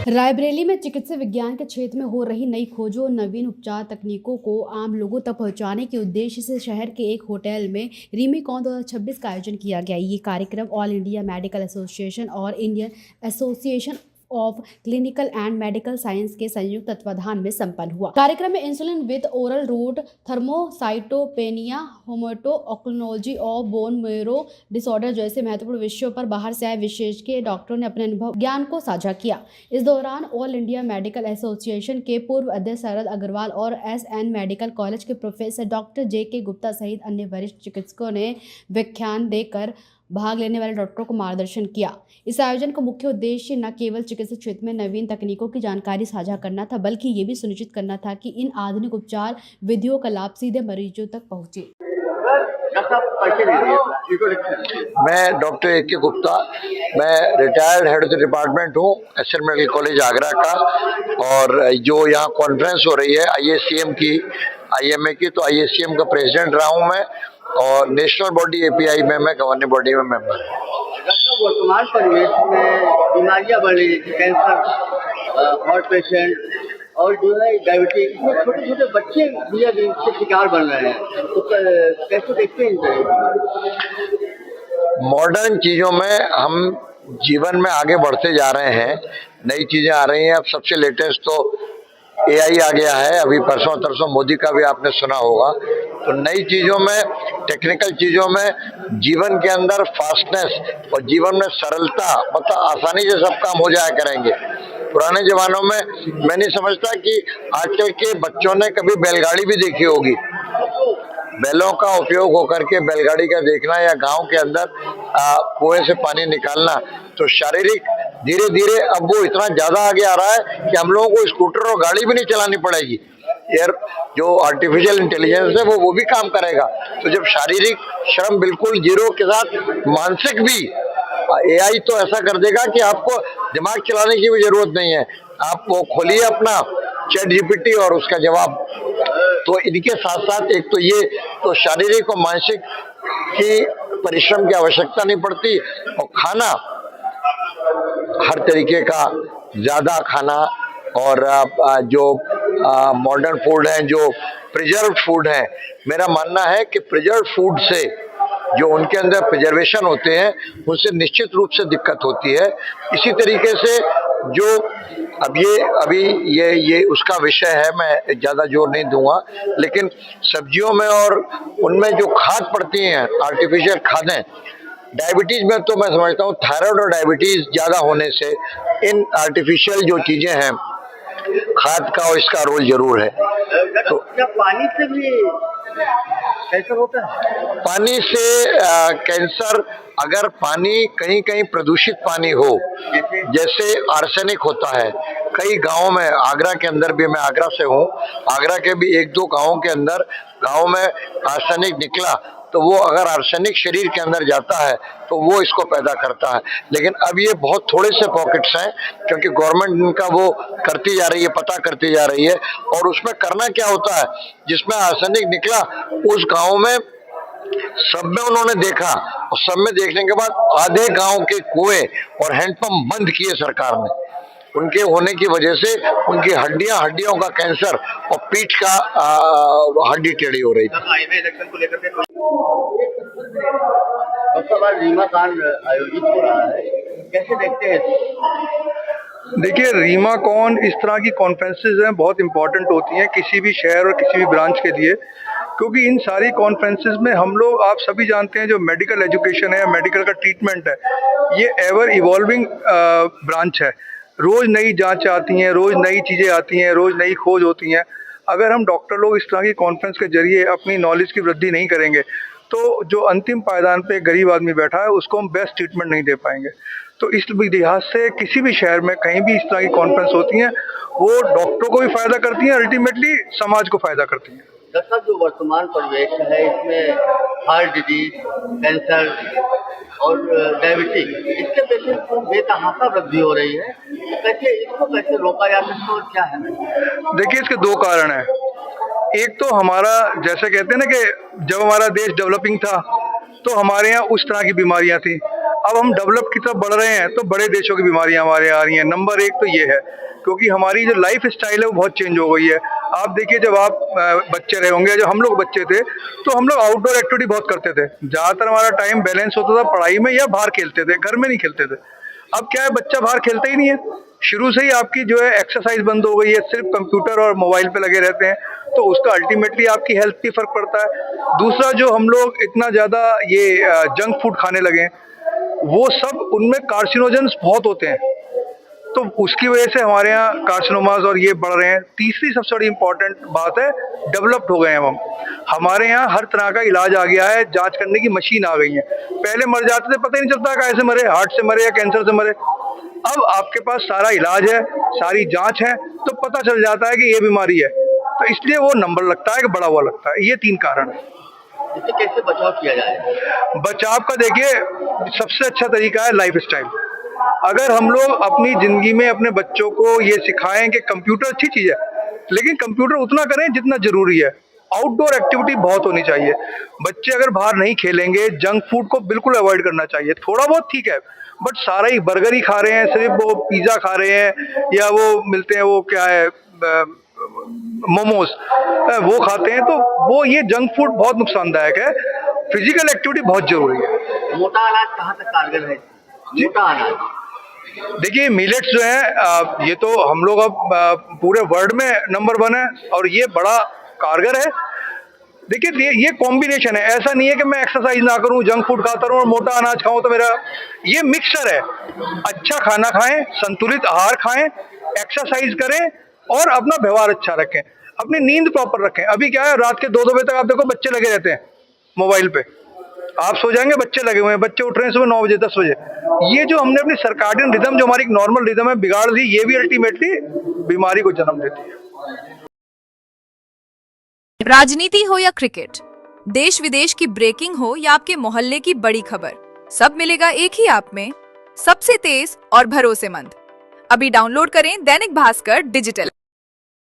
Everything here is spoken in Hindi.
रायबरेली में चिकित्सा विज्ञान के क्षेत्र में हो रही नई खोजों और नवीन उपचार तकनीकों को आम लोगों तक पहुंचाने के उद्देश्य से शहर के एक होटल में रीमीकॉन 2026 का आयोजन किया गया। ये कार्यक्रम ऑल इंडिया मेडिकल एसोसिएशन और Indian association of clinical and medical science के संयुक्त तत्वाधान में संपन्न हुआ। कार्यक्रम में इंसुलिन विद ओरल रूट, थर्मोसाइटोपेनिया, होमेटो ऑक्लोनोलॉजी और बोन मेरो डिसऑर्डर जैसे महत्वपूर्ण विषयों पर बाहर से आए विशेषज्ञ डॉक्टरों ने अपने अनुभव ज्ञान को साझा किया। इस दौरान ऑल इंडिया मेडिकल एसोसिएशन के पूर्व अध्यक्ष शरद अग्रवाल और SN मेडिकल कॉलेज के प्रोफेसर डॉक्टर JK गुप्ता सहित अन्य वरिष्ठ चिकित्सकों ने व्याख्यान देकर भाग लेने वाले डॉक्टरों को मार्गदर्शन किया। इस आयोजन का मुख्य उद्देश्य न केवल चिकित्सा क्षेत्र में नवीन तकनीकों की जानकारी साझा करना था, बल्कि ये भी सुनिश्चित करना था कि इन आधुनिक उपचार विधियों का लाभ सीधे मरीजों तक पहुंचे। मैं डॉक्टर AK गुप्ता, मैं retired head of the department हूँ SN मेडिकल कॉलेज आगरा का। और जो यहाँ कॉन्फ्रेंस हो रही है IACM की, IMA की, तो IACM का प्रेसिडेंट रहा हूँ मैं, और नेशनल बॉडी API में मैं गवर्निंग बॉडी में मेंबर हूँ। वर्तमान परिवेश में बीमारियां बढ़ रही है, कैंसर, हार्ट पेशेंट और जो है डायबिटीज, इसमें छोटे छोटे बच्चे भी इसके शिकार बन रहे हैं, तो कैसे देखते हैं? मॉडर्न चीज़ों में हम जीवन में आगे बढ़ते जा रहे हैं, नई चीज़ें आ रही हैं। अब सबसे लेटेस्ट तो AI आ गया है, अभी परसों तरसों मोदी का भी आपने सुना होगा। तो नई चीज़ों में, टेक्निकल चीज़ों में जीवन के अंदर फास्टनेस और जीवन में सरलता, मतलब आसानी से सब काम हो जाया करेंगे। पुराने जमानों में मैं नहीं समझता कि आजकल के बच्चों ने कभी बैलगाड़ी भी देखी होगी। बैलों का उपयोग होकर के बैलगाड़ी का देखना या गांव के अंदर कुएं से पानी निकालना, तो शारीरिक धीरे धीरे अब वो इतना ज्यादा आगे आ रहा है कि हम लोगों को स्कूटर और गाड़ी भी नहीं चलानी पड़ेगी। यार जो आर्टिफिशियल इंटेलिजेंस है वो भी काम करेगा। तो जब शारीरिक श्रम बिल्कुल जीरो के साथ मानसिक भी, AI तो ऐसा कर देगा कि आपको दिमाग चलाने की भी जरूरत नहीं है। आप वो खोलिए अपना ChatGPT और उसका जवाब। तो इनके साथ साथ एक तो ये तो शारीरिक और मानसिक की परिश्रम की आवश्यकता नहीं पड़ती, और खाना हर तरीके का ज्यादा खाना, और जो मॉडर्न फूड है, जो प्रिजर्व फूड है, मेरा मानना है कि प्रिजर्व फूड से जो उनके अंदर प्रिजर्वेशन होते हैं उनसे निश्चित रूप से दिक्कत होती है। इसी तरीके से जो अभी ये उसका विषय है, मैं ज़्यादा जोर नहीं दूंगा, लेकिन सब्जियों में और उनमें जो खाद पड़ती हैं, आर्टिफिशियल खादें, डायबिटीज में तो मैं समझता हूँ थायराइड और डायबिटीज ज़्यादा होने से इन आर्टिफिशियल जो चीज़ें हैं, खाद का और इसका रोल जरूर है। तो क्या पानी से भी कैंसर होता है? पानी से कैंसर, अगर पानी कहीं कहीं प्रदूषित पानी हो, जैसे आर्सेनिक होता है कई गांवों में, आगरा के अंदर भी, मैं आगरा से हूँ, आगरा के भी 1-2 गांवों के अंदर गांव में आर्सेनिक निकला, तो वो अगर आर्सेनिक शरीर के अंदर जाता है तो वो इसको पैदा करता है। लेकिन अब ये बहुत थोड़े से पॉकेट्स हैं, क्योंकि गवर्नमेंट इनका वो करती जा रही है, पता करती जा रही है। और उसमें करना क्या होता है, जिसमें आर्सेनिक निकला उस गांव में सब में उन्होंने देखा, और सब में देखने के बाद आधे गांव के कुएं और हैंडपंप बंद किए सरकार ने। उनके होने की वजह से उनकी हड्डियों का कैंसर और पीठ का हड्डी टेढ़ी हो रही थी। इलेक्शन को लेकर के रीमाकॉन आयोजित हो रहा है, कैसे देखते हैं? देखिए, रीमाकॉन इस तरह की कॉन्फ्रेंसेज हैं, बहुत इंपॉर्टेंट होती हैं किसी भी शहर और किसी भी ब्रांच के लिए, क्योंकि इन सारी कॉन्फ्रेंसेज में हम लोग, आप सभी जानते हैं, जो मेडिकल एजुकेशन है, मेडिकल का ट्रीटमेंट है, ये एवर इवॉल्विंग ब्रांच है। रोज़ नई जांच आती हैं, रोज़ नई चीज़ें आती हैं, रोज़ नई खोज होती हैं। अगर हम डॉक्टर लोग इस तरह की कॉन्फ्रेंस के जरिए अपनी नॉलेज की वृद्धि नहीं करेंगे तो जो अंतिम पायदान पे गरीब आदमी बैठा है उसको हम बेस्ट ट्रीटमेंट नहीं दे पाएंगे। तो इस लिहाज से किसी भी शहर में कहीं भी इस तरह की कॉन्फ्रेंस होती हैं, वो डॉक्टरों को भी फायदा करती हैं, अल्टीमेटली समाज को फायदा करती हैं। दरअसल जो वर्तमान परिवेश है, इसमें हार्ट डिजीज, कैंसर और डायबिटीज, इसके बेतहाशा वृद्धि हो रही है। इसको कैसे रोका जा सकता है और क्या है? देखिए, इसके 2 कारण हैं। एक तो हमारा, जैसे कहते हैं ना कि जब हमारा देश डेवलपिंग था तो हमारे यहाँ उस तरह की बीमारियां थी। अब हम डेवलप की तरफ बढ़ रहे हैं तो बड़े देशों की बीमारियां हमारे आ रही हैं। नंबर एक तो ये है, क्योंकि हमारी जो लाइफ स्टाइल है वो बहुत चेंज हो गई है। आप देखिए, जब आप बच्चे रहे होंगे, जब हम लोग बच्चे थे तो हम लोग आउटडोर एक्टिविटी बहुत करते थे। ज़्यादातर हमारा टाइम बैलेंस होता था पढ़ाई में या बाहर खेलते थे, घर में नहीं खेलते थे। अब क्या है, बच्चा बाहर खेलता ही नहीं है। शुरू से ही आपकी जो है एक्सरसाइज बंद हो गई है, सिर्फ कंप्यूटर और मोबाइल पे लगे रहते हैं, तो उसका अल्टीमेटली आपकी हेल्थ पे फर्क पड़ता है। दूसरा, जो हम लोग इतना ज़्यादा ये जंक फूड खाने लगे हैं, वो सब उनमें कार्सिनोजेंस बहुत होते हैं, तो उसकी वजह से हमारे यहाँ कार्सिनोमास और ये बढ़ रहे हैं। तीसरी सबसे बड़ी इंपॉर्टेंट बात है, डेवलप्ड हो गए हैं हम। हमारे यहाँ हर तरह का इलाज आ गया है, जांच करने की मशीन आ गई है। पहले मर जाते थे, पता ही नहीं चलता कैसे मरे, हार्ट से मरे या कैंसर से मरे। अब आपके पास सारा इलाज है, सारी जांच है, तो पता चल जाता है कि ये बीमारी है, तो इसलिए वो नंबर लगता है कि बड़ा हुआ लगता है। ये 3 कारण है। इससे कैसे बचाव किया जाए? बचाव का देखिए, सबसे अच्छा तरीका है लाइफ स्टाइल। अगर हम लोग अपनी जिंदगी में अपने बच्चों को ये सिखाएं कि कंप्यूटर अच्छी चीज है, लेकिन कंप्यूटर उतना करें जितना जरूरी है। आउटडोर एक्टिविटी बहुत होनी चाहिए। बच्चे अगर बाहर नहीं खेलेंगे, जंक फूड को बिल्कुल अवॉइड करना चाहिए। थोड़ा बहुत ठीक है, बट सारा ही बर्गर ही खा रहे हैं, सिर्फ वो पिज्जा खा रहे हैं, या वो मिलते हैं वो क्या है मोमोज, वो खाते हैं, तो वो ये जंक फूड बहुत नुकसानदायक है। फिजिकल एक्टिविटी बहुत जरूरी है। मोटा अनाज कहाँ तक कारगर है? मोटा अनाज देखिए, मिलेट्स जो है, ये तो हम लोग अब पूरे वर्ल्ड में नंबर 1 है और ये बड़ा कारगर है। देखिए, ये कॉम्बिनेशन है। ऐसा नहीं है कि मैं एक्सरसाइज ना करूं, जंक फूड खाता रहूं और मोटा अनाज खाऊं, तो मेरा ये मिक्सचर है। अच्छा खाना खाएं, संतुलित आहार खाएं, एक्सरसाइज करें और अपना व्यवहार अच्छा रखें, अपनी नींद प्रॉपर रखें। अभी क्या है, रात के 2-2 बजे तक आप देखो बच्चे लगे रहते हैं मोबाइल पे। आप सो जाएंगे, बच्चे लगे हुए हैं, बच्चे उठ रहे हैं सुबह 9 बजे 10 बजे। ये जो हमने अपनी सर्काडियन रिदम, जो हमारी एक नॉर्मल रिदम है, बिगाड़ दी, ये भी अल्टीमेटली बीमारी को जन्म देती है। राजनीति हो या क्रिकेट, देश विदेश की ब्रेकिंग हो या आपके मोहल्ले की बड़ी खबर, सब मिलेगा एक ही ऐप में, सबसे तेज और भरोसेमंद। अभी डाउनलोड करें दैनिक भास्कर डिजिटल।